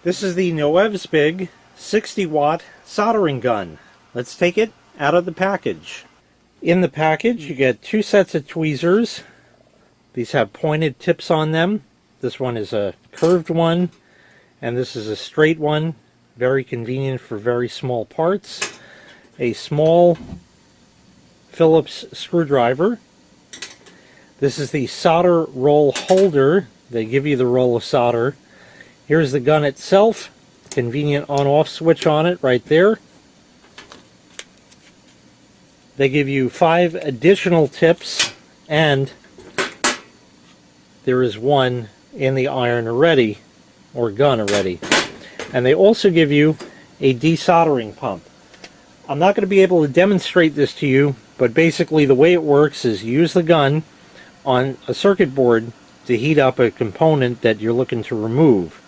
This is the NOEVSBIG 60-watt soldering gun. Let's take it out of the package. In the package you get two sets of tweezers. These have pointed tips on them. This one is a curved one and this is a straight one. Very convenient for very small parts. A small Phillips screwdriver. This is the solder roll holder. They give you the roll of solder. Here's the gun itself. Convenient on-off switch on it right there. They give you 5 additional tips, and there is one in the iron already, or gun already. And they also give you a desoldering pump. I'm not going to be able to demonstrate this to you, but basically the way it works is you use the gun on a circuit board to heat up a component that you're looking to remove.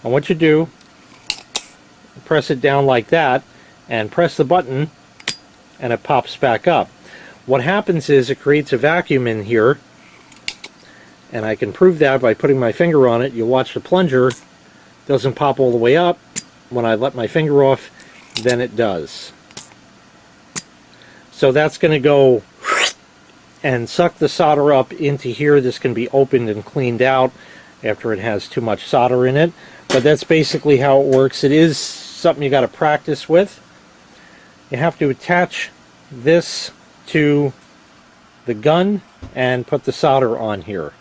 And what you do, press it down like that and press the button and it pops back up. What happens is it creates a vacuum in here, and I can prove that by putting my finger on it. You'll watch the plunger doesn't pop all the way up. When I let my finger off, then it does. So that's going to go and suck the solder up into here. This can be opened and cleaned out after it has too much solder in it. But that's basically how it works. It is something you got to practice with. You have to attach this to the gun and put the solder on here.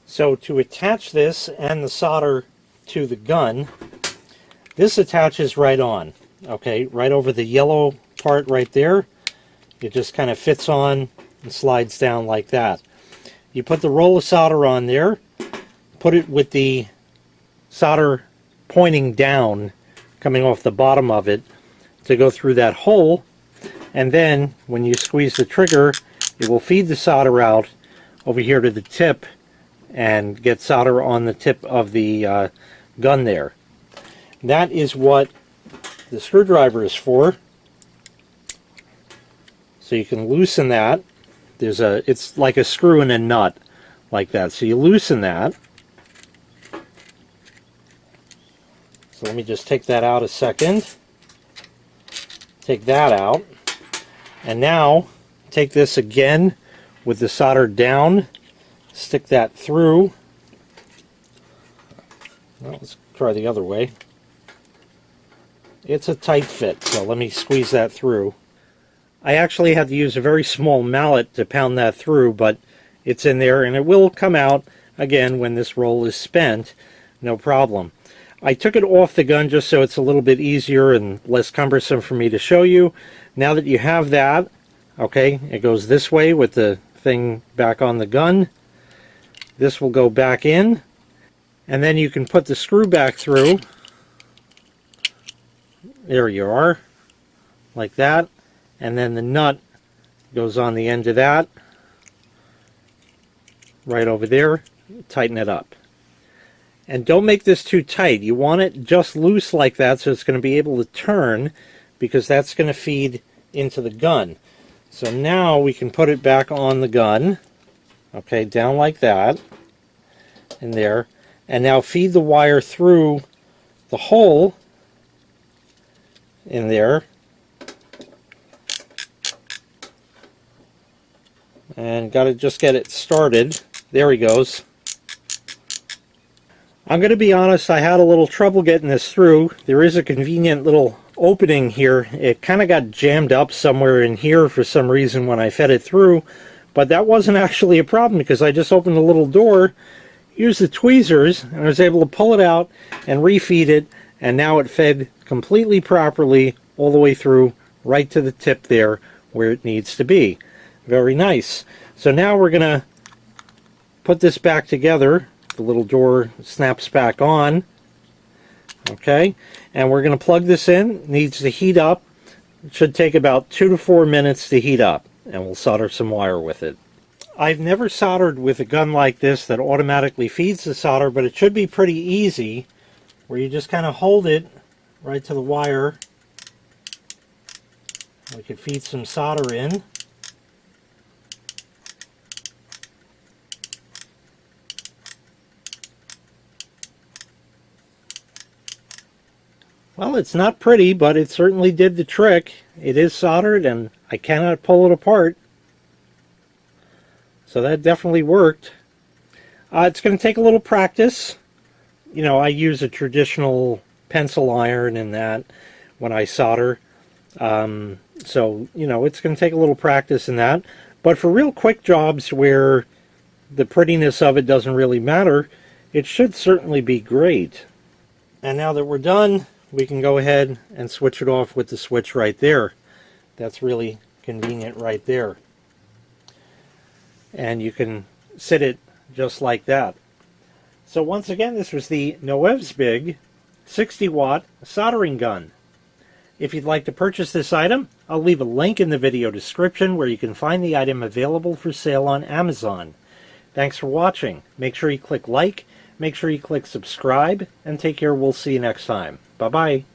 So to attach this and the solder to the gun, this attaches right on. Okay, right over the yellow part right there. It just kind of fits on and slides down like that. You put the roll of solder on there, put it with the solder pointing down, coming off the bottom of it to go through that hole, and then when you squeeze the trigger, it will feed the solder out over here to the tip and get solder on the tip of the gun there. That is what the screwdriver is for. So you can loosen that. It's like a screw and a nut like that. So you loosen that. So let me just take that out a second. Take that out. And now take this again with the solder down. Stick that through. Well, let's try the other way. It's a tight fit, so let me squeeze that through. I actually had to use a very small mallet to pound that through, but it's in there and it will come out again when this roll is spent, no problem. I took it off the gun just so it's a little bit easier and less cumbersome for me to show you. Now that you have that, okay, it goes this way with the thing back on the gun. This will go back in, and then you can put the screw back through. There you are, like that. And then the nut goes on the end of that, right over there. Tighten it up. And don't make this too tight. You want it just loose like that so it's going to be able to turn, because that's going to feed into the gun. So now we can put it back on the gun. Okay, down like that, in there. And now feed the wire through the hole in there. And got to just get it started. There he goes. I'm going to be honest, I had a little trouble getting this through. There is a convenient little opening here. It kind of got jammed up somewhere in here for some reason when I fed it through, but that wasn't actually a problem because I just opened a little door, used the tweezers, and I was able to pull it out and refeed it, and now it fed completely properly all the way through right to the tip there where it needs to be. Very nice. So now we're going to put this back together. The little door snaps back on. Okay, and we're going to plug this in. It needs to heat up. It should take about 2 to 4 minutes to heat up, and we'll solder some wire with it. I've never soldered with a gun like this that automatically feeds the solder, but it should be pretty easy, where you just kind of hold it right to the wire. We could feed some solder in. Well, it's not pretty, but it certainly did the trick. It is soldered, and I cannot pull it apart. So that definitely worked. It's going to take a little practice. You know, I use a traditional pencil iron in that when I solder. So, you know, it's going to take a little practice in that. But for real quick jobs where the prettiness of it doesn't really matter, it should certainly be great. And now that we're done, we can go ahead and switch it off with the switch right there. That's really convenient right there. And you can sit it just like that. So once again, this was the NOEVSBIG 60-watt soldering gun. If you'd like to purchase this item, I'll leave a link in the video description where you can find the item available for sale on Amazon. Thanks for watching. Make sure you click like, make sure you click subscribe, and take care. We'll see you next time. Bye-bye.